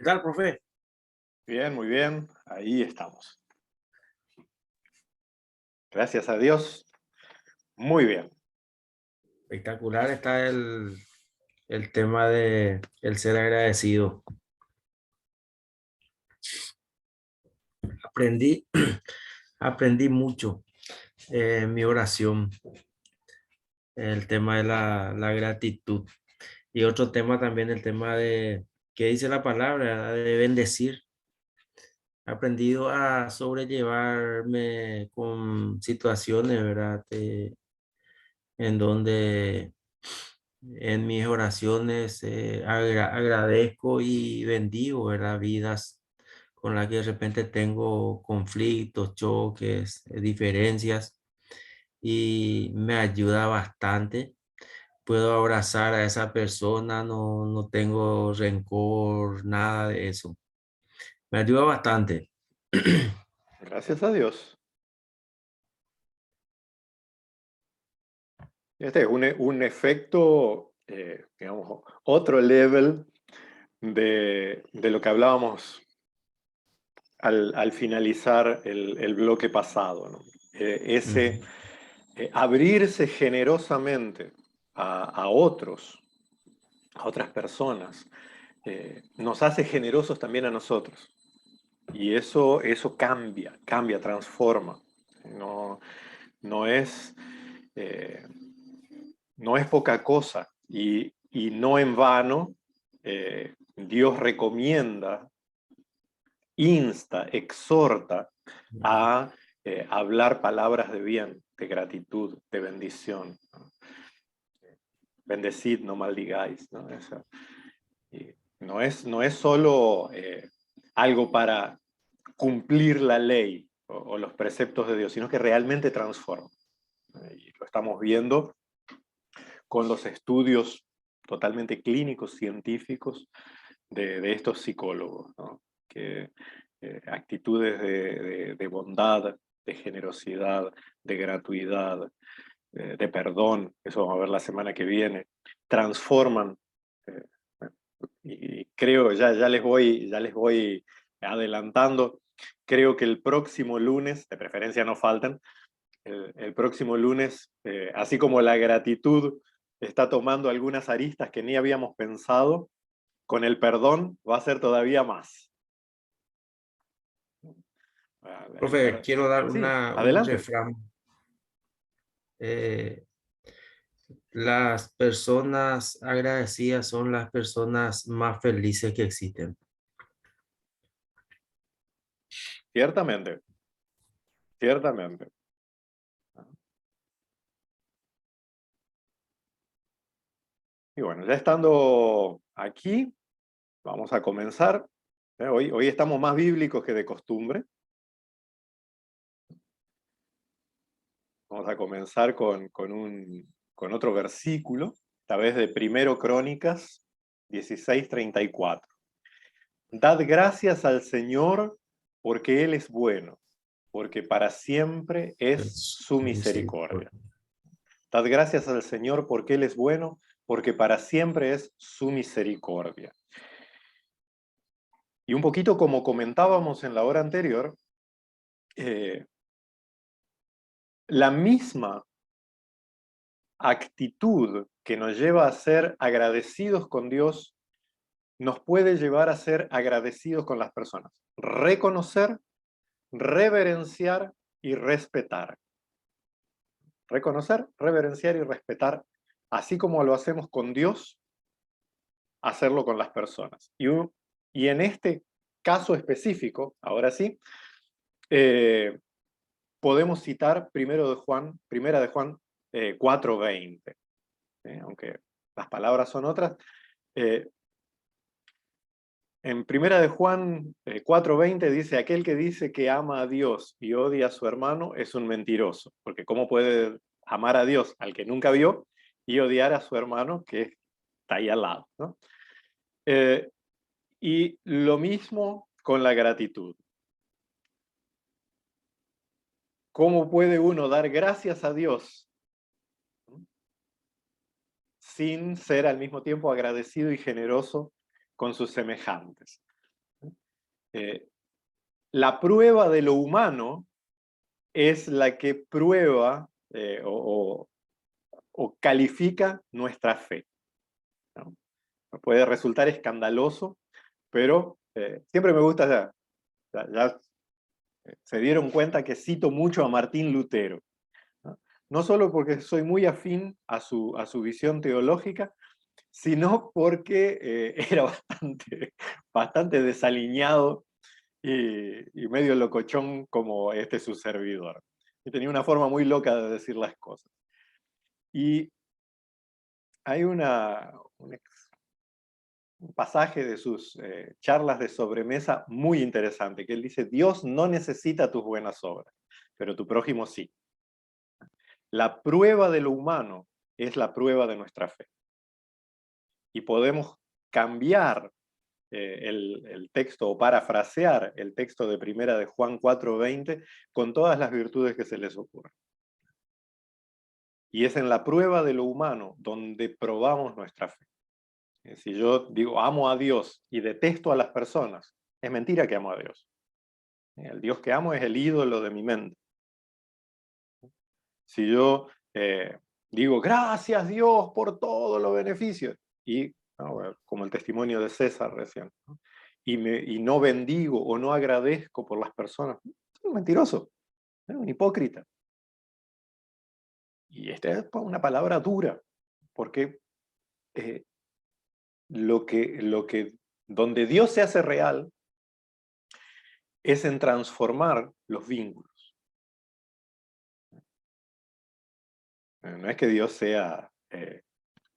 ¿Qué tal, profe? Bien, muy bien. Ahí estamos. Gracias a Dios. Muy bien. Espectacular está el tema de el ser agradecido. Aprendí, aprendí mucho en mi oración, el tema de la gratitud. Y otro tema también, el tema de, ¿qué dice la palabra? De bendecir. He aprendido a sobrellevarme con situaciones, ¿verdad? En donde en mis oraciones agradezco y bendigo, ¿verdad? Vidas con las que de repente tengo conflictos, choques, diferencias y me ayuda bastante. Puedo abrazar a esa persona, no tengo rencor, nada de eso. Me ayuda bastante. Gracias a Dios. Este es un efecto, digamos, otro level de lo que hablábamos al finalizar el bloque pasado, ¿no? Ese Ujú. abrirse generosamente a otros, a otras personas, nos hace generosos también a nosotros. Y eso cambia, transforma. No, no es, eh, no es poca cosa. Y no en vano, Dios recomienda, insta, exhorta a hablar palabras de bien, de gratitud, de bendición, ¿no? Bendecid, no maldigáis, ¿no? Y no es solo algo para cumplir la ley o los preceptos de Dios, sino que realmente transforma. Y lo estamos viendo con los estudios totalmente clínicos, científicos de estos psicólogos, ¿no? Que actitudes de bondad, de generosidad, de gratuidad, de perdón, eso vamos a ver la semana que viene, transforman. eh, y creo, ya les voy adelantando, creo que el próximo lunes, de preferencia no faltan, el próximo lunes, así como la gratitud está tomando algunas aristas que ni habíamos pensado, con el perdón va a ser todavía más. Profe, quiero dar Sí, un adelante. refrán. Eh, las personas agradecidas son las personas más felices que existen. Ciertamente, ciertamente. Y bueno, ya estando aquí, vamos a comenzar. Hoy estamos más bíblicos que de costumbre. Vamos a comenzar con otro versículo, esta vez de Primero Crónicas 16:34. Dad gracias al Señor porque Él es bueno, porque para siempre es Es su su misericordia. misericordia. Dad gracias al Señor porque Él es bueno, porque para siempre es su misericordia. Y un poquito como comentábamos en la hora anterior, eh, la misma actitud que nos lleva a ser agradecidos con Dios nos puede llevar a ser agradecidos con las personas. Reconocer, reverenciar y respetar. Reconocer, reverenciar y respetar, así como lo hacemos con Dios, hacerlo con las personas. Y en este caso específico, ahora sí, eh, podemos citar primera de Juan 4:20, aunque las palabras son otras. Eh, en primera de Juan 4:20 dice, aquel que dice que ama a Dios y odia a su hermano es un mentiroso, porque ¿cómo puede amar a Dios al que nunca vio y odiar a su hermano que está ahí al lado, ¿no? Eh, y lo mismo con la gratitud. ¿Cómo puede uno dar gracias a Dios, ¿no?, sin ser al mismo tiempo agradecido y generoso con sus semejantes? la prueba de lo humano es la que prueba o califica nuestra fe, ¿no? Puede resultar escandaloso, pero siempre me gusta, ya se dieron cuenta que cito mucho a Martín Lutero, ¿no? No solo porque soy muy afín a su visión teológica, sino porque era bastante desaliñado y medio locochón como su servidor. Y tenía una forma muy loca de decir las cosas. Y hay un pasaje de sus charlas de sobremesa muy interesante, que él dice: Dios no necesita tus buenas obras, pero tu prójimo sí. La prueba de lo humano es la prueba de nuestra fe. Y podemos cambiar el texto o parafrasear el texto de primera de Juan 4:20 con todas las virtudes que se les ocurran. Y es en la prueba de lo humano donde probamos nuestra fe. Si yo digo amo a Dios y detesto a las personas, es mentira que amo a Dios. El Dios que amo es el ídolo de mi mente. Si yo digo gracias Dios por todos los beneficios, y como el testimonio de César recién, ¿no? Y no bendigo o no agradezco por las personas, soy un mentiroso, un hipócrita. Y esta es una palabra dura, porque donde Dios se hace real es en transformar los vínculos. No es que Dios sea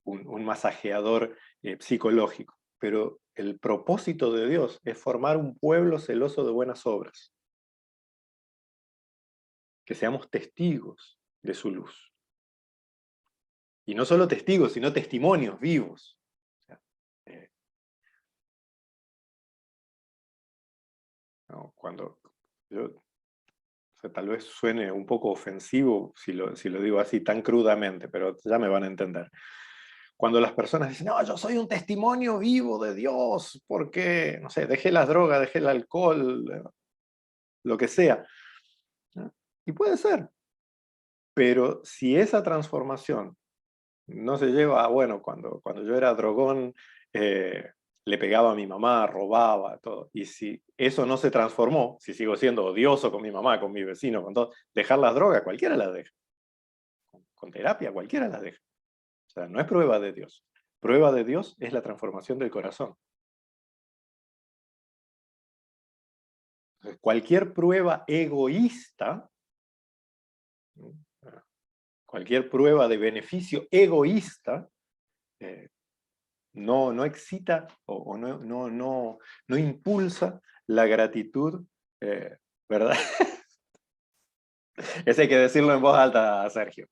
un masajeador psicológico, pero el propósito de Dios es formar un pueblo celoso de buenas obras, que seamos testigos de su luz. Y no solo testigos, sino testimonios vivos. O sea, ¿no? Cuando yo, o sea, tal vez suene un poco ofensivo si lo digo así tan crudamente, pero ya me van a entender. Cuando las personas dicen, no, yo soy un testimonio vivo de Dios, porque, no sé, dejé las drogas, dejé el alcohol, lo que sea. ¿No? Y puede ser. Pero si esa transformación no se lleva a, bueno, cuando yo era drogón, le pegaba a mi mamá, robaba, todo. Y si eso no se transformó, si sigo siendo odioso con mi mamá, con mi vecino, con todo, dejar las drogas, cualquiera las deja. Con terapia, cualquiera las deja. O sea, no es prueba de Dios. Prueba de Dios es la transformación del corazón. Entonces, cualquier prueba egoísta, cualquier prueba de beneficio egoísta, no excita o no impulsa la gratitud, ¿verdad? Eso hay que decirlo en voz alta, Sergio.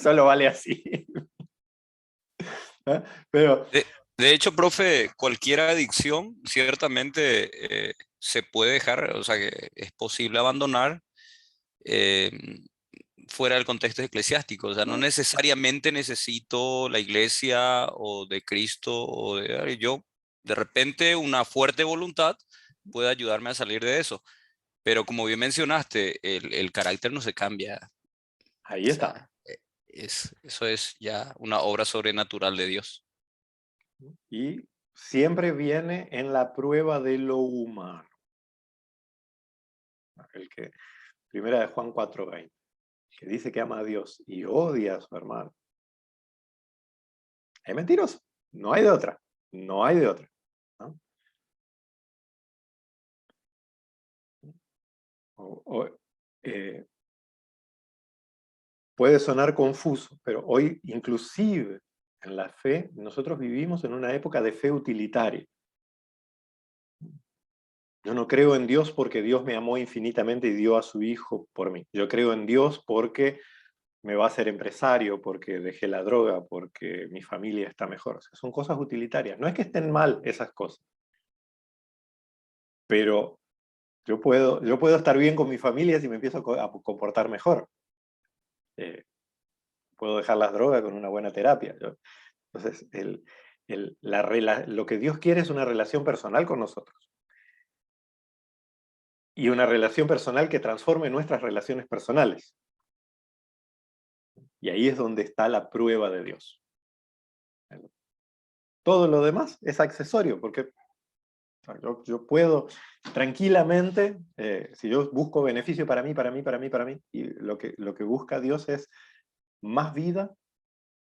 Solo vale así. ¿Eh? Pero De hecho, profe, cualquier adicción ciertamente se puede dejar, o sea, que es posible abandonar eh, fuera del contexto eclesiástico. O sea, no necesariamente necesito la iglesia o de Cristo o de yo. De repente, una fuerte voluntad puede ayudarme a salir de eso. Pero como bien mencionaste, el carácter no se cambia. ahí O está. sea, eso es ya una obra sobrenatural de Dios. Y siempre viene en la prueba de lo humano. Primera de Juan 4:20, que dice que ama a Dios y odia a su hermano. Es mentiroso. No hay de otra. No hay de otra. ¿No? Puede sonar confuso, pero hoy inclusive en la fe, nosotros vivimos en una época de fe utilitaria. Yo no creo en Dios porque Dios me amó infinitamente y dio a su Hijo por mí. Yo creo en Dios porque me va a hacer empresario, porque dejé la droga, porque mi familia está mejor. O sea, son cosas utilitarias. No es que estén mal esas cosas, pero yo puedo estar bien con mi familia si me empiezo a comportar mejor. Puedo dejar las drogas con una buena terapia. Entonces, lo que Dios quiere es una relación personal con nosotros. y una relación personal que transforme nuestras relaciones personales. Y ahí es donde está la prueba de Dios. Todo lo demás es accesorio, porque yo puedo tranquilamente, si yo busco beneficio para mí, y lo que busca Dios es más vida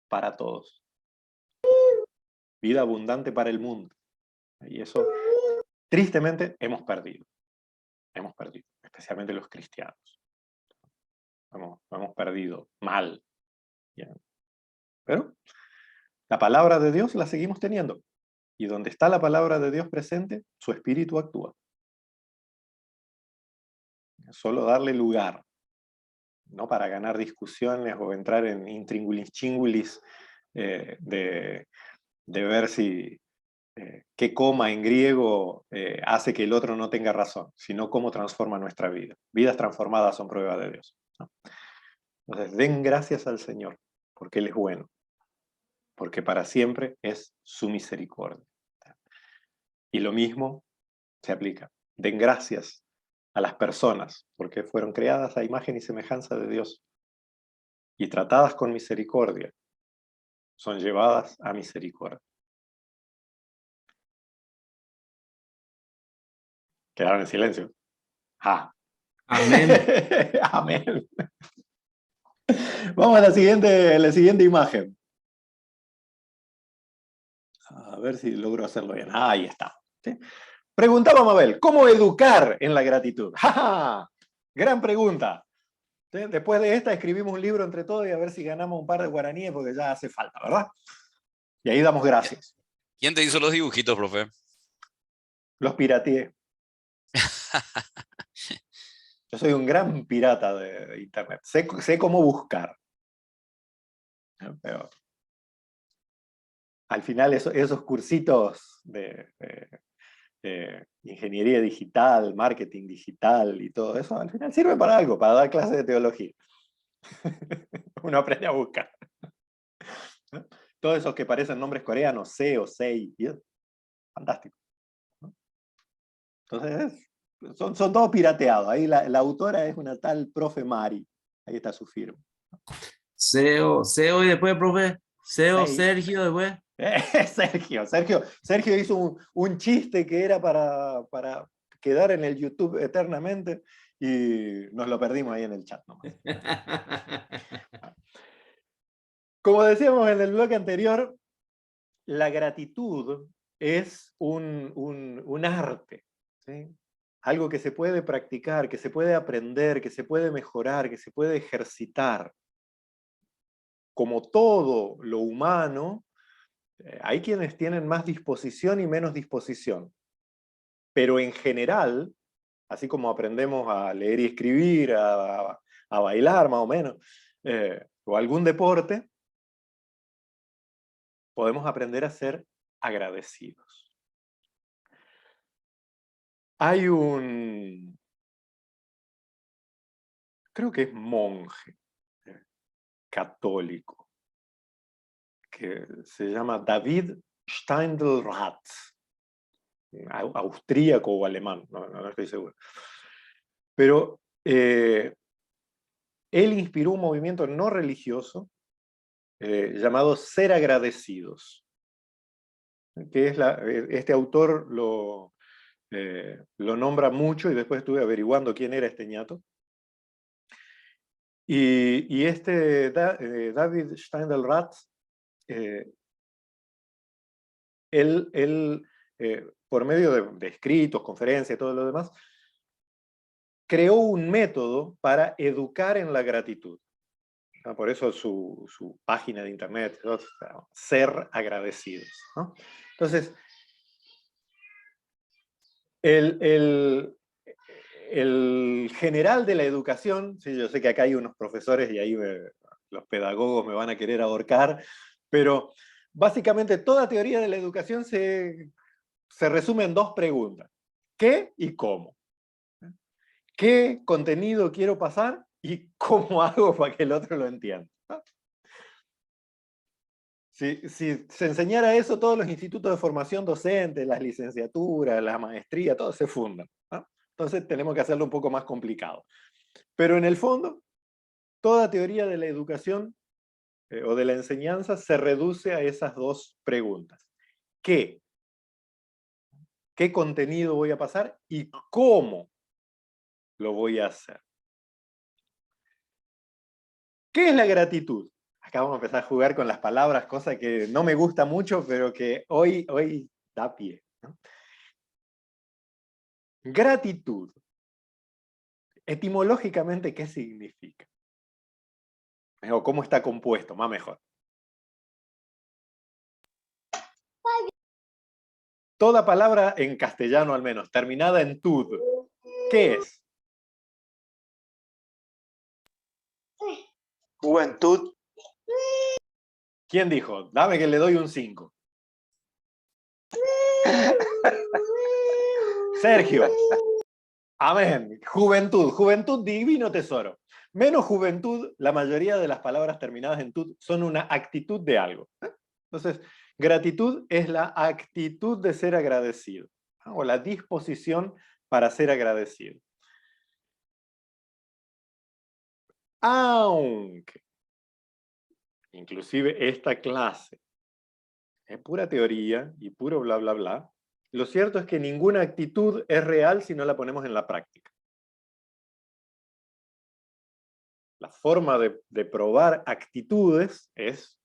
para todos. Vida abundante para el mundo. Y eso, tristemente, hemos perdido. Hemos perdido, especialmente los cristianos. Hemos perdido mal. ¿Ya? Pero la palabra de Dios la seguimos teniendo. Y donde está la palabra de Dios presente, su espíritu actúa. Solo darle lugar, no para ganar discusiones o entrar en intríngulis chingulis de ver si qué coma en griego hace que el otro no tenga razón, sino cómo transforma nuestra vida. Vidas transformadas son prueba de Dios, ¿no? Entonces, den gracias al Señor, porque Él es bueno, porque para siempre es su misericordia. Y lo mismo se aplica. Den gracias a las personas, porque fueron creadas a imagen y semejanza de Dios, y tratadas con misericordia, son llevadas a misericordia. Quedaron en silencio. Ah. Amén. Amén. Vamos a la siguiente imagen. A ver si logro hacerlo bien. Ahí está. ¿Sí? Preguntaba Mabel, ¿cómo educar en la gratitud? ¡Ja, ja! Gran pregunta. ¿Sí? Después de esta escribimos un libro entre todos y a ver si ganamos un par de guaraníes porque ya hace falta, ¿verdad? Y ahí damos gracias. ¿Quién te hizo los dibujitos, profe? Los pirateé. Yo soy un gran pirata de internet. Sé cómo buscar. Pero al final esos cursitos de ingeniería digital, marketing digital y todo eso, al final sirve para algo, para dar clases de teología. Uno aprende a buscar. Todos esos que parecen nombres coreanos, SEO, SEI, fantástico. Entonces, son todos pirateados. Ahí la autora es una tal profe Mari. Ahí está su firma. SEO y después, profe, SEO, SEI. Sergio, después. Sergio hizo un chiste que era para quedar en el YouTube eternamente y nos lo perdimos ahí en el chat nomás. Como decíamos en el bloque anterior, la gratitud es un arte, ¿sí? Algo que se puede practicar, que se puede aprender, que se puede mejorar, que se puede ejercitar. Como todo lo humano, hay quienes tienen más disposición y menos disposición. Pero en general, así como aprendemos a leer y escribir, a bailar más o menos, o algún deporte, podemos aprender a ser agradecidos. Hay creo que es monje católico, que se llama David Steindl-Rat, austríaco o alemán, no estoy seguro. Pero él inspiró un movimiento no religioso llamado Ser Agradecidos, que es este autor lo nombra mucho y después estuve averiguando quién era este ñato. Y este David Steindl-Rat, él por medio de escritos, conferencias y todo lo demás, creó un método para educar en la gratitud. Por eso su página de internet, Ser Agradecidos, ¿no? Entonces, el general de la educación, sí, yo sé que acá hay unos profesores y ahí los pedagogos me van a querer ahorcar, pero básicamente toda teoría de la educación se resume en dos preguntas: ¿qué y cómo? ¿Qué contenido quiero pasar y cómo hago para que el otro lo entienda? Si se enseñara eso, todos los institutos de formación docente, las licenciaturas, la maestría, todos se fundan, ¿no? Entonces tenemos que hacerlo un poco más complicado. Pero en el fondo, toda teoría de la educación o de la enseñanza se reduce a esas dos preguntas. ¿Qué? ¿Qué contenido voy a pasar y cómo lo voy a hacer? ¿Qué es la gratitud? Acá vamos a empezar a jugar con las palabras, cosa que no me gusta mucho, pero que hoy da pie, ¿no? Gratitud. Etimológicamente, ¿qué significa? O cómo está compuesto, más mejor. Toda palabra en castellano al menos, terminada en tud, ¿qué es? Juventud. ¿Quién dijo? Dame que le doy un 5. Sergio. Amén. Juventud. Juventud, divino tesoro. Menos juventud, la mayoría de las palabras terminadas en tud son una actitud de algo. Entonces, gratitud es la actitud de ser agradecido, ¿no? O la disposición para ser agradecido. Aunque, inclusive esta clase es pura teoría y puro bla, bla, bla, lo cierto es que ninguna actitud es real si no la ponemos en la práctica. La forma de probar actitudes es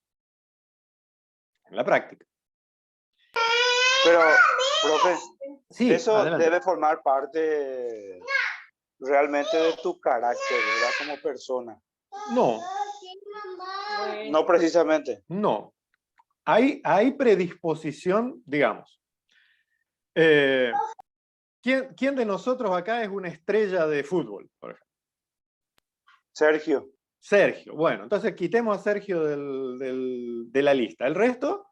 en la práctica. Pero, profe, Sí, eso adelante. debe formar parte realmente de tu carácter, ¿verdad? Como persona. No, No precisamente. no. Hay predisposición, digamos. ¿Quién de nosotros acá es una estrella de fútbol, por ejemplo? Sergio. Sergio. Bueno, entonces quitemos a Sergio de la lista. El resto,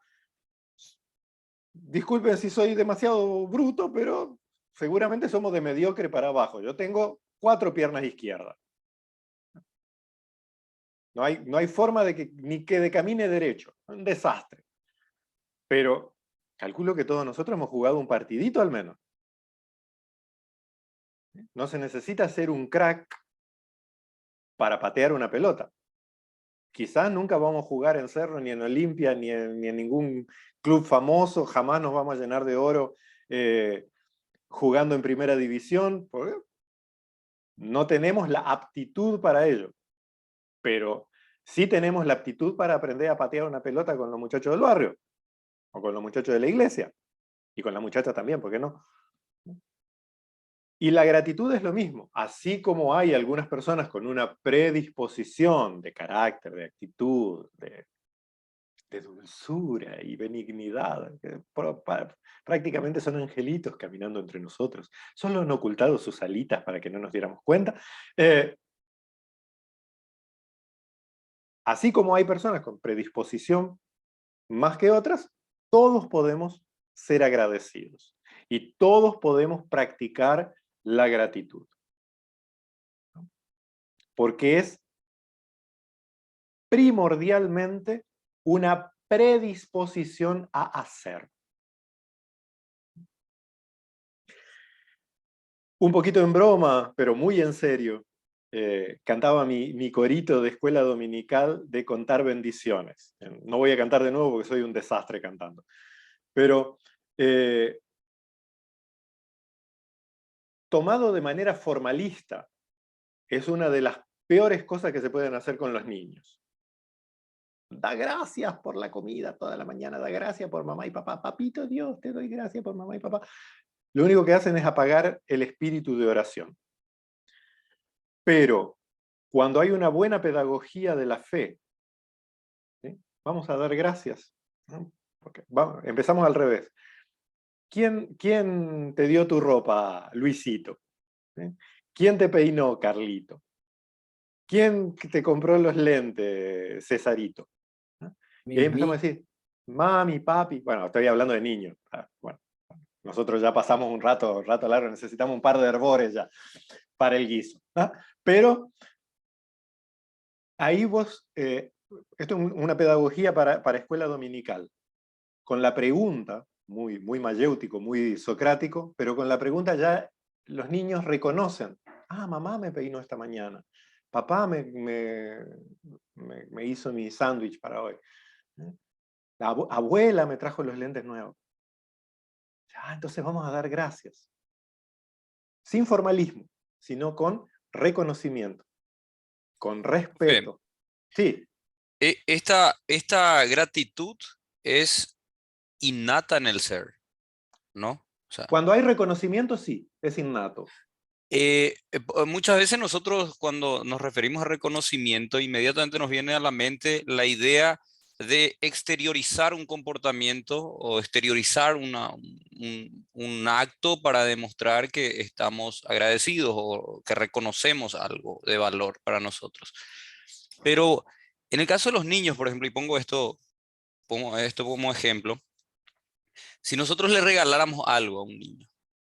disculpen si soy demasiado bruto, pero seguramente somos de mediocre para abajo. Yo tengo 4 piernas izquierdas. No hay forma de ni que camine derecho. Un desastre. Pero calculo que todos nosotros hemos jugado un partidito al menos. No se necesita ser un crack para patear una pelota. Quizás nunca vamos a jugar en Cerro, ni en Olimpia, ni en ningún club famoso, jamás nos vamos a llenar de oro jugando en primera división, porque no tenemos la aptitud para ello, pero sí tenemos la aptitud para aprender a patear una pelota con los muchachos del barrio, o con los muchachos de la iglesia, y con la muchacha también, ¿por qué no? Y la gratitud es lo mismo, así como hay algunas personas con una predisposición de carácter, de actitud, de dulzura y benignidad, que prácticamente son angelitos caminando entre nosotros, solo han ocultado sus alitas para que no nos diéramos cuenta. Así como hay personas con predisposición más que otras, todos podemos ser agradecidos y todos podemos practicar la gratitud. Porque es primordialmente una predisposición a hacer. Un poquito en broma, pero muy en serio, cantaba mi corito de escuela dominical de contar bendiciones. No voy a cantar de nuevo porque soy un desastre cantando. Pero tomado de manera formalista, es una de las peores cosas que se pueden hacer con los niños. Da gracias por la comida toda la mañana, da gracias por mamá y papá. Papito Dios, te doy gracias por mamá y papá. Lo único que hacen es apagar el espíritu de oración. Pero cuando hay una buena pedagogía de la fe, ¿sí? Vamos a dar gracias, ¿no? Porque empezamos al revés. ¿Quién te dio tu ropa, Luisito? ¿Sí? ¿Quién te peinó, Carlito? ¿Quién te compró los lentes, Cesarito? ¿No? Y ahí empezamos a decir, mami, papi. Bueno, estoy hablando de niños. Bueno, nosotros ya pasamos un rato largo, necesitamos un par de herbores ya para el guiso, ¿no? Pero ahí vos, esto es una pedagogía para escuela dominical, con la pregunta, muy mayéutico, muy socrático, pero con la pregunta ya los niños reconocen, ah, mamá me peinó esta mañana, papá me hizo mi sándwich para hoy, la abuela me trajo los lentes nuevos. Ah, entonces vamos a dar gracias. Sin formalismo, sino con reconocimiento, con respeto. Sí, Esta gratitud es innata en el ser, ¿no? O sea, cuando hay reconocimiento, sí, es innato. muchas veces nosotros cuando nos referimos a reconocimiento, inmediatamente nos viene a la mente la idea de exteriorizar un comportamiento o exteriorizar un acto para demostrar que estamos agradecidos o que reconocemos algo de valor para nosotros. Pero en el caso de los niños, por ejemplo, y pongo esto como ejemplo, si nosotros le regaláramos algo a un niño,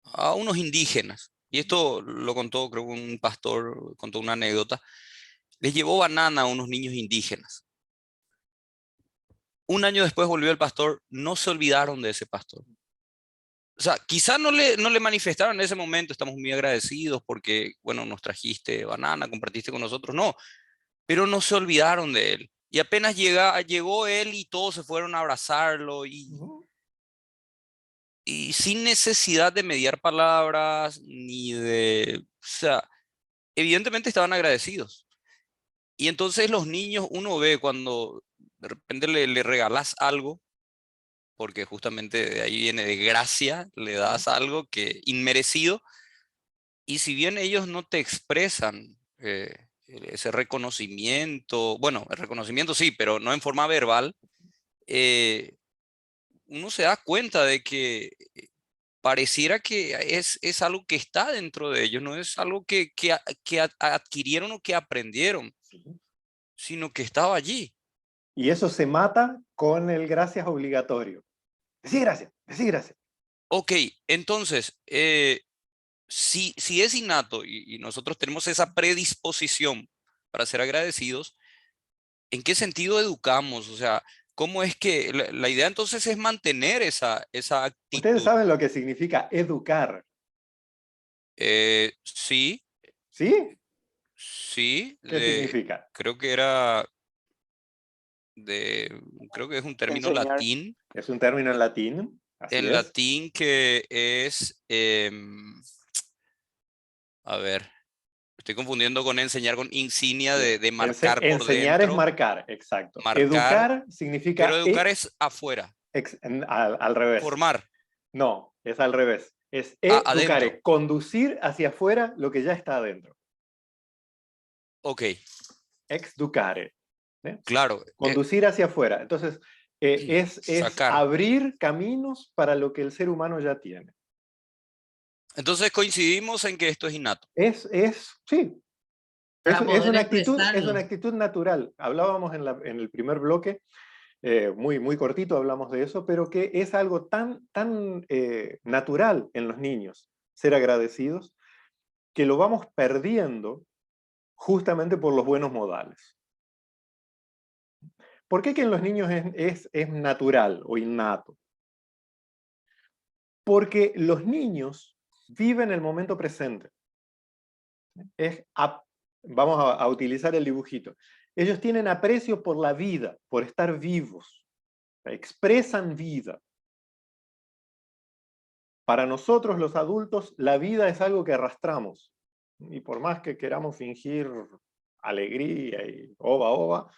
a unos indígenas, y esto lo contó, creo que un pastor contó una anécdota, les llevó banana a unos niños indígenas. Un año después volvió el pastor, no se olvidaron de ese pastor. O sea, quizá no le manifestaron en ese momento, estamos muy agradecidos porque, bueno, nos trajiste banana, compartiste con nosotros, no, pero no se olvidaron de él. Y apenas llegó él y todos se fueron a abrazarlo y sin necesidad de mediar palabras ni de... O sea, evidentemente estaban agradecidos. Y entonces los niños, uno ve cuando de repente le regalas algo, porque justamente de ahí viene de gracia, le das algo que inmerecido, y si bien ellos no te expresan ese reconocimiento, bueno, el reconocimiento sí, pero no en forma verbal, uno se da cuenta de que pareciera que es algo que está dentro de ellos, no es algo que adquirieron o que aprendieron, sino que estaba allí. Y eso se mata con el gracias obligatorio. Decí gracias, decí gracias. Ok, entonces, si es innato y nosotros tenemos esa predisposición para ser agradecidos, ¿en qué sentido educamos? O sea, ¿cómo es que la idea entonces es mantener esa Ustedes actitud? saben lo que significa educar, Sí, ¿sí? sí, ¿Qué significa? creo que era creo que es un término Enseñar. latín, Es un término en latín, así en es. latín que es, a ver, estoy confundiendo con enseñar con insignia Sí. de marcar por Enseñar es dentro, marcar, exacto. marcar, Educar pero significa educar es afuera, al revés. formar, No, es al revés. Es educare, adentro. conducir hacia afuera lo que ya está adentro. Ok, Exducare. ¿eh? claro, Conducir hacia afuera. Entonces, es sacar. abrir caminos para lo que el ser humano ya tiene. Entonces coincidimos en que esto es innato. Sí, Para es poder una expresarlo. actitud natural. Hablábamos en el primer bloque, muy, muy cortito hablamos de eso, pero que es algo tan natural en los niños, ser agradecidos, que lo vamos perdiendo justamente por los buenos modales. ¿Por qué que en los niños es natural o innato? Porque los niños viven el momento presente. Vamos a utilizar el dibujito. Ellos tienen aprecio por la vida, por estar vivos. Expresan vida. Para nosotros los adultos, la vida es algo que arrastramos. Y por más que queramos fingir alegría y oba,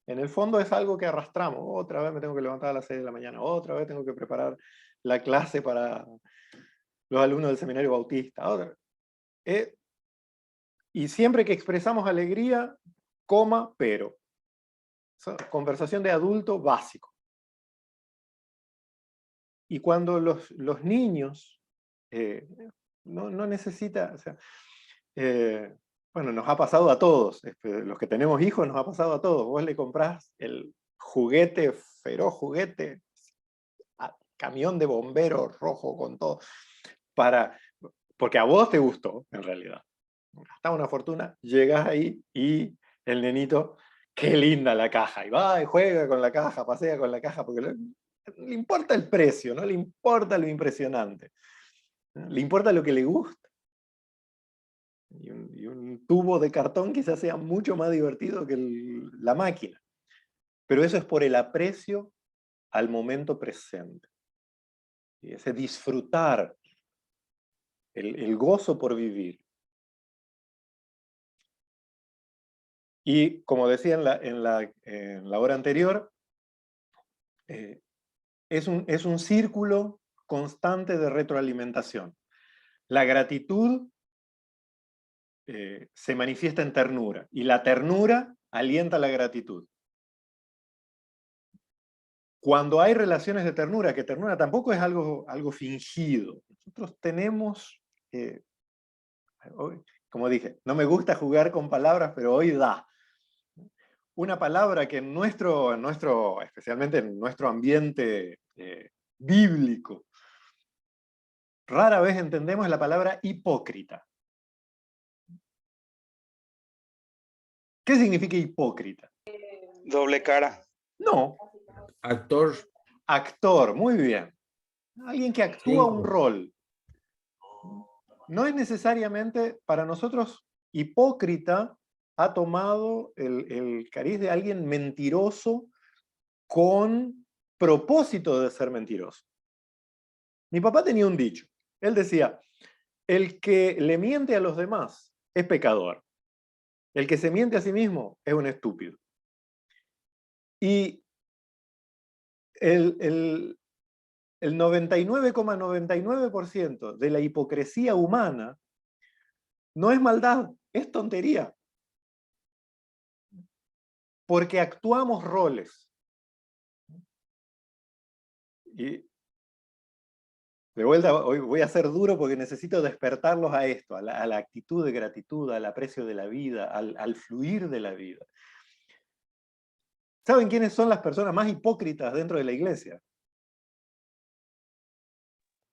en el fondo es algo que arrastramos. Otra vez me tengo que levantar a las 6 de la mañana, otra vez tengo que preparar la clase para los alumnos del seminario bautista. Y siempre que expresamos alegría, pero. Conversación de adulto básico. Y cuando los niños no necesita, o sea, bueno, nos ha pasado a todos, los que tenemos hijos nos ha pasado a todos. Vos le comprás el juguete, feroz juguete, camión de bomberos rojo con todo, porque a vos te gustó, en realidad. Gastás una fortuna, llegas ahí y el nenito, qué linda la caja, y va y juega con la caja, pasea con la caja, porque le importa el precio, no le importa lo impresionante, le importa lo que le gusta. Y un tubo de cartón quizás sea mucho más divertido que la máquina. Pero eso es por el aprecio al momento presente. Y ese disfrutar, el gozo por vivir. Y como decía en la hora anterior, es un círculo constante de retroalimentación. La gratitud se manifiesta en ternura, y la ternura alienta la gratitud. Cuando hay relaciones de ternura, que ternura tampoco es algo fingido, nosotros tenemos, como dije, no me gusta jugar con palabras, pero hoy da. Una palabra que especialmente en nuestro ambiente bíblico, rara vez entendemos la palabra hipócrita. ¿Qué significa hipócrita? Doble cara. No, Actor, actor, muy bien. Alguien que actúa un 5. rol. No es necesariamente, para nosotros, hipócrita ha tomado el cariz de alguien mentiroso con propósito de ser mentiroso. Mi papá tenía un dicho. Él decía, el que le miente a los demás es pecador. El que se miente a sí mismo es un estúpido. Y el 99,99% de la hipocresía humana no es maldad, es tontería. Porque actuamos roles. Y de vuelta, hoy voy a ser duro porque necesito despertarlos a esto, a la actitud de gratitud, al aprecio de la vida, al fluir de la vida. ¿Saben quiénes son las personas más hipócritas dentro de la iglesia?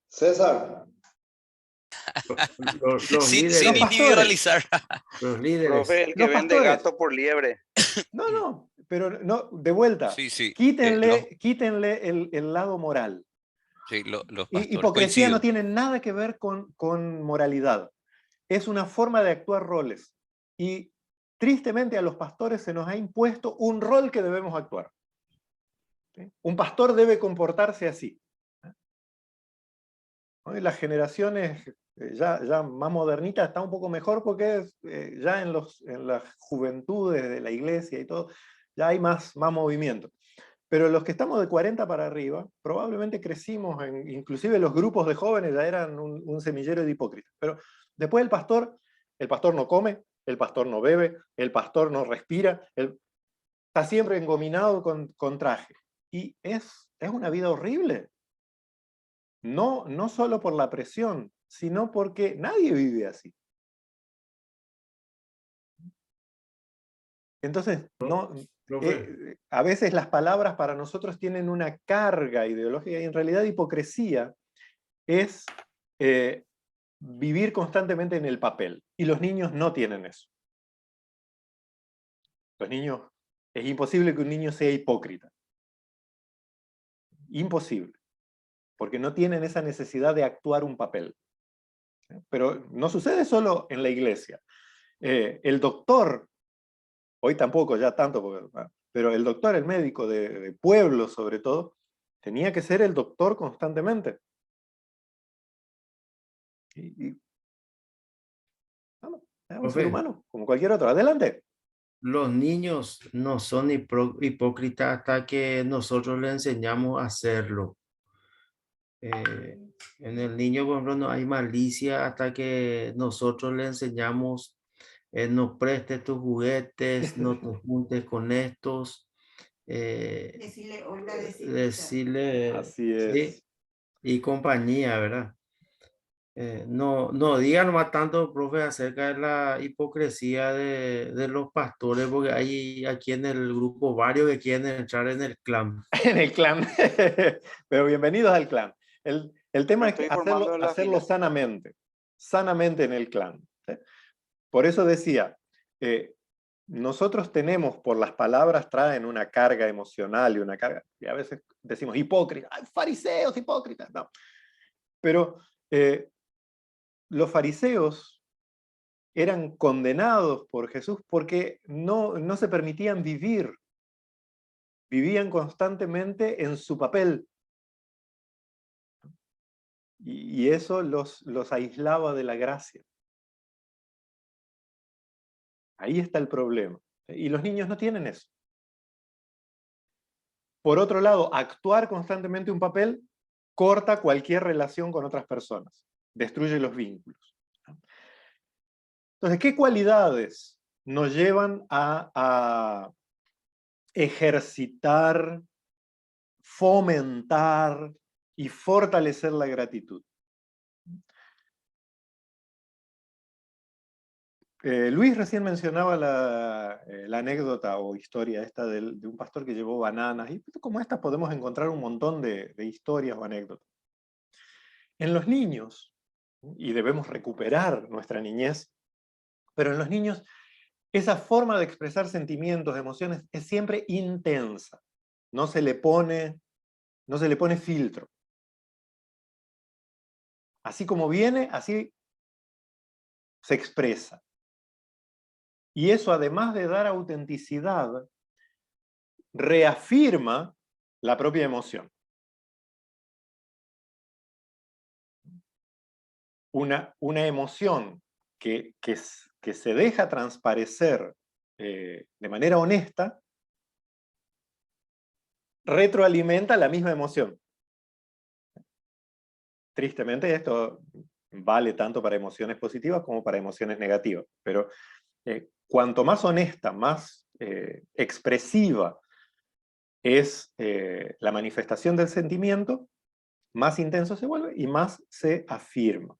César, Los Sin líderes, Los pastores. individualizar. los líderes. profe, el que Los vende pastores. gato por liebre. No, pero no, de vuelta, Sí, sí. quítenle el lado moral. Sí, los Y pastores. hipocresía no Coincido. tiene nada que ver con moralidad. Es una forma de actuar roles. Y tristemente a los pastores se nos ha impuesto un rol que debemos actuar. ¿Sí? Un pastor debe comportarse así. Hoy las generaciones ya más modernitas está un poco mejor porque ya en las juventudes de la iglesia y todo, ya hay más movimiento. Pero los que estamos de 40 para arriba, probablemente crecimos, inclusive los grupos de jóvenes ya eran un semillero de hipócritas. Pero después el pastor no come, el pastor no bebe, el pastor no respira, está siempre engominado con traje. Y es una vida horrible. No solo por la presión, sino porque nadie vive así. Entonces, Profe, a veces las palabras para nosotros tienen una carga ideológica y en realidad hipocresía es vivir constantemente en el papel. Y los niños no tienen eso. Los niños, es imposible que un niño sea hipócrita. Imposible. Porque no tienen esa necesidad de actuar un papel. Pero no sucede solo en la iglesia. El doctor, hoy tampoco ya tanto, pero el doctor, el médico de pueblo sobre todo, tenía que ser el doctor constantemente. Es un ser profe, humano, como cualquier otro. Adelante. los niños no son hipócritas hasta que nosotros les enseñamos a hacerlo. En el niño, por ejemplo, no hay malicia hasta que nosotros le enseñamos, no prestes tus juguetes, no te juntes con estos. Decirle hola, Decirle, Así sí, es. y compañía, ¿verdad? No digan más tanto, profe, acerca de la hipocresía de los pastores, porque hay aquí en el grupo varios que quieren entrar en el clan. En el clan. Pero bienvenidos al clan. El tema Me es estoy formando en la hacerlo fila. sanamente en el clan. ¿Sí? Por eso decía, nosotros tenemos, por las palabras traen una carga emocional y una carga, y a veces decimos hipócritas, ¡ay, fariseos, hipócritas! No. Pero los fariseos eran condenados por Jesús porque no se permitían vivir. Vivían constantemente en su papel. Y eso los aislaba de la gracia. Ahí está el problema. Y los niños no tienen eso. Por otro lado, actuar constantemente un papel corta cualquier relación con otras personas, destruye los vínculos. Entonces, ¿qué cualidades nos llevan a ejercitar, fomentar y fortalecer la gratitud? Luis recién mencionaba la anécdota o historia esta de un pastor que llevó bananas, y como estas podemos encontrar un montón de historias o anécdotas. En los niños, y debemos recuperar nuestra niñez, pero en los niños esa forma de expresar sentimientos, emociones, es siempre intensa. No se le pone filtro. Así como viene, así se expresa. Y eso, además de dar autenticidad, reafirma la propia emoción. Una emoción que se deja transparecer de manera honesta, retroalimenta la misma emoción. Tristemente esto vale tanto para emociones positivas como para emociones negativas, pero cuanto más honesta, más expresiva es la manifestación del sentimiento, más intenso se vuelve y más se afirma.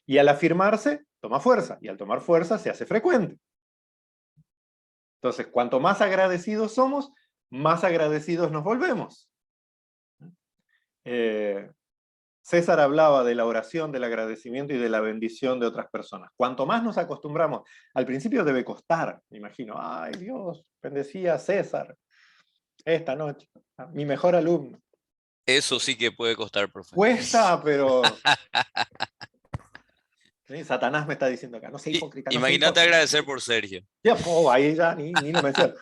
Y al afirmarse, toma fuerza, y al tomar fuerza se hace frecuente. Entonces, cuanto más agradecidos somos, más agradecidos nos volvemos. César hablaba de la oración, del agradecimiento y de la bendición de otras personas. Cuanto más nos acostumbramos, al principio debe costar, me imagino, ay Dios, bendecía a César esta noche, mi mejor alumno. Eso sí que puede costar, profe. Cuesta, pero... ¿sí? Satanás me está diciendo acá, no sé hipócrita. Imagínate agradecer por Sergio. Ya, ahí ya ni lo menciono.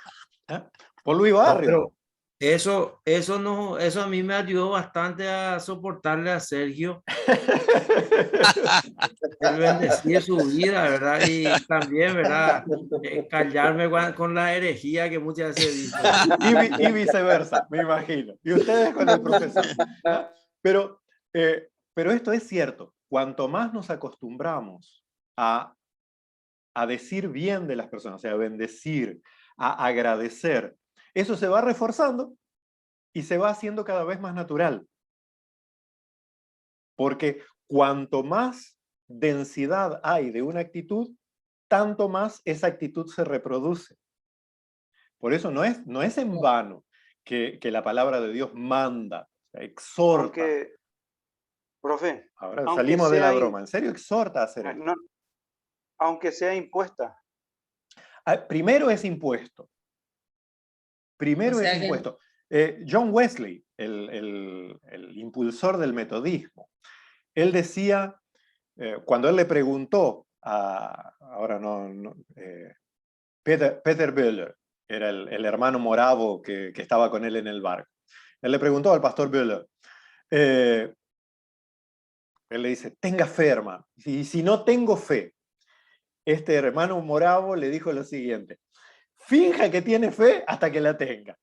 Por Luis Barrio. No, pero eso a mí me ayudó bastante a soportarle a Sergio. El bendecir su vida, ¿verdad? Y también, ¿verdad? Callarme con la herejía que muchas veces dice. Y viceversa, me imagino. Y ustedes con el profesor. Pero esto es cierto. Cuanto más nos acostumbramos a decir bien de las personas, o sea, a bendecir, a agradecer, eso se va reforzando y se va haciendo cada vez más natural. Porque cuanto más densidad hay de una actitud, tanto más esa actitud se reproduce. Por eso no es en vano que la palabra de Dios manda, exhorta. Aunque, profe, ahora salimos de la broma, en serio exhorta a hacer esto. No, aunque sea impuesta. Primero es impuesto. Primero es impuesto. John Wesley, el impulsor del metodismo, él decía, cuando él le preguntó a, Peter Böhler, era el hermano moravo que estaba con él en el barco. Él le preguntó al pastor Böhler, él le dice, tenga fe, hermano. Y si no tengo fe, este hermano moravo le dijo lo siguiente, finja que tiene fe hasta que la tenga.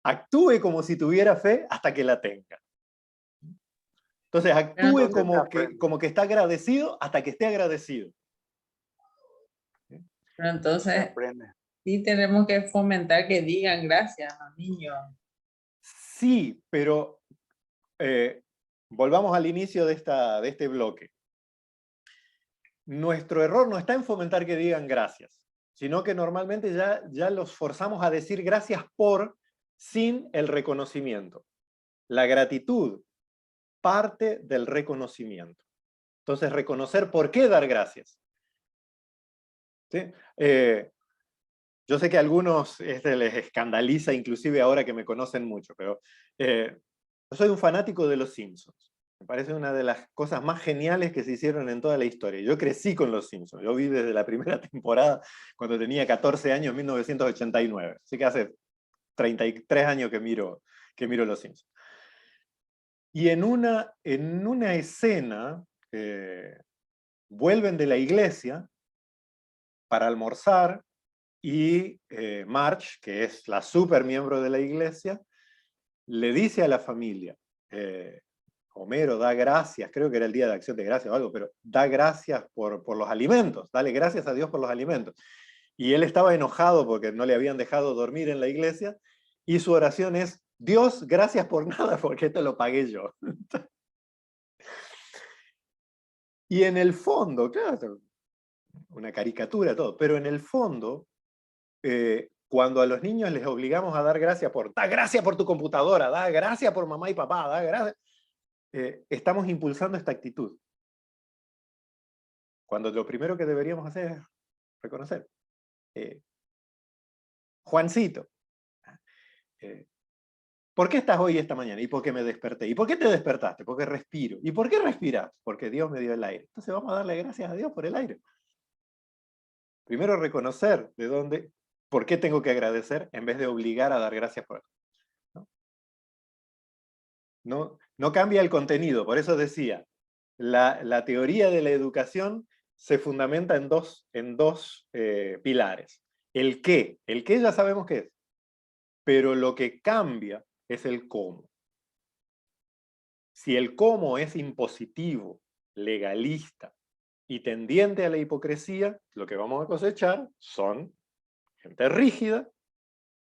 Actúe como si tuviera fe hasta que la tenga. Entonces actúe como que está agradecido hasta que esté agradecido. Pero entonces sí tenemos que fomentar que digan gracias a los niños. Sí, pero volvamos al inicio de este bloque. Nuestro error no está en fomentar que digan gracias, sino que normalmente ya los forzamos a decir gracias sin el reconocimiento. La gratitud parte del reconocimiento. Entonces, reconocer por qué dar gracias. ¿Sí? Yo sé que a algunos les escandaliza, inclusive ahora que me conocen mucho, pero yo soy un fanático de los Simpsons. Me parece una de las cosas más geniales que se hicieron en toda la historia. Yo crecí con Los Simpsons. Yo vi desde la primera temporada cuando tenía 14 años, en 1989. Así que hace 33 años que miro Los Simpsons. Y en una escena, vuelven de la iglesia para almorzar y Marge, que es la super miembro de la iglesia, le dice a la familia, Homero da gracias, creo que era el día de Acción de Gracias o algo, pero da gracias por los alimentos, dale gracias a Dios por los alimentos. Y él estaba enojado porque no le habían dejado dormir en la iglesia, y su oración es, Dios, gracias por nada, porque esto lo pagué yo. Y en el fondo, claro, una caricatura todo, pero en el fondo, cuando a los niños les obligamos a dar gracias da gracias por tu computadora, da gracias por mamá y papá, da gracias, estamos impulsando esta actitud. Cuando lo primero que deberíamos hacer es reconocer. Juancito, ¿por qué estás hoy esta mañana? ¿Y por qué me desperté? ¿Y por qué te despertaste? Porque respiro. ¿Y por qué respiras? Porque Dios me dio el aire. Entonces vamos a darle gracias a Dios por el aire. Primero reconocer por qué tengo que agradecer en vez de obligar a dar gracias por eso. No cambia el contenido, por eso decía, la teoría de la educación se fundamenta en dos pilares. El qué ya sabemos qué es, pero lo que cambia es el cómo. Si el cómo es impositivo, legalista y tendiente a la hipocresía, lo que vamos a cosechar son gente rígida,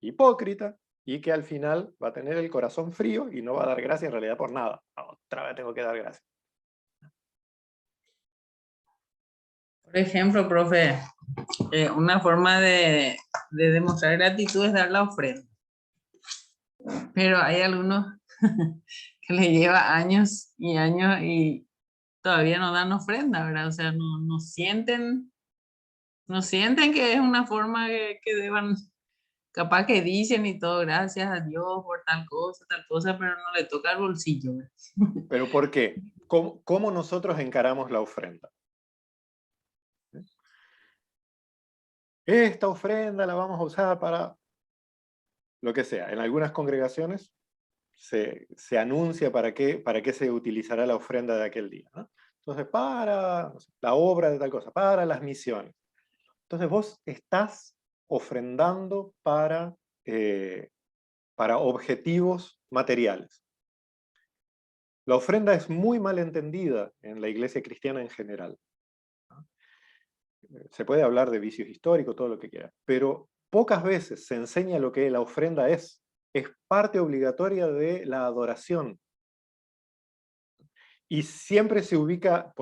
hipócrita, y que al final va a tener el corazón frío y no va a dar gracias en realidad por nada. Otra vez tengo que dar gracias. Por ejemplo, profe, una forma de demostrar gratitud es dar la ofrenda. Pero hay algunos que le lleva años y años y todavía no dan ofrenda, ¿verdad? O sea, no sienten que es una forma que deban, capaz que dicen y todo, gracias a Dios por tal cosa, pero no le toca el bolsillo, ¿verdad? ¿Pero por qué? ¿Cómo nosotros encaramos la ofrenda? Esta ofrenda la vamos a usar para lo que sea. En algunas congregaciones se anuncia para qué se utilizará la ofrenda de aquel día, ¿no? Entonces, para la obra de tal cosa, para las misiones. Entonces vos estás ofrendando para objetivos materiales. La ofrenda es muy mal entendida en la iglesia cristiana en general. Se puede hablar de vicios históricos, todo lo que quiera, pero pocas veces se enseña lo que la ofrenda es. Es parte obligatoria de la adoración. Y siempre se ubica,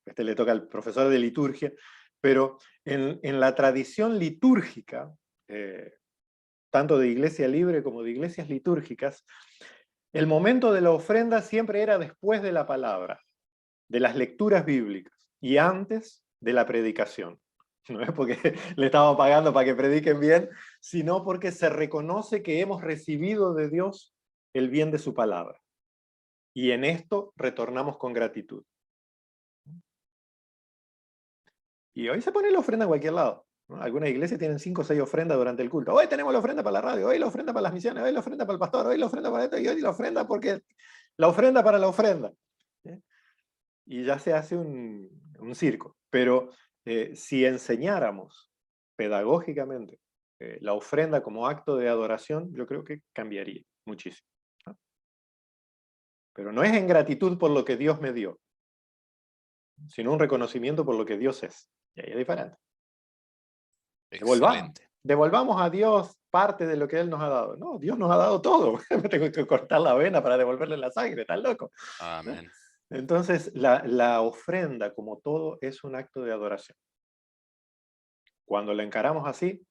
este le toca al profesor de liturgia, pero en la tradición litúrgica, tanto de iglesia libre como de iglesias litúrgicas, el momento de la ofrenda siempre era después de la palabra, de las lecturas bíblicas, y antes de la predicación. No es porque le estamos pagando para que prediquen bien, sino porque se reconoce que hemos recibido de Dios el bien de su palabra. Y en esto retornamos con gratitud. Y hoy se pone la ofrenda en cualquier lado, ¿no? Algunas iglesias tienen 5 o 6 ofrendas durante el culto. Hoy tenemos la ofrenda para la radio, hoy la ofrenda para las misiones, hoy la ofrenda para el pastor, hoy la ofrenda para esto, y hoy la ofrenda porque la ofrenda para la ofrenda. ¿Sí? Y ya se hace un circo. Pero si enseñáramos pedagógicamente la ofrenda como acto de adoración, yo creo que cambiaría muchísimo, ¿no? Pero no es en gratitud por lo que Dios me dio, sino un reconocimiento por lo que Dios es. Y ahí es diferente. Devolvamos a Dios parte de lo que Él nos ha dado. No, Dios nos ha dado todo. Me tengo que cortar la vena para devolverle la sangre, ¿estás loco? Amén. ¿No? Entonces, la ofrenda, como todo, es un acto de adoración. Cuando la encaramos así,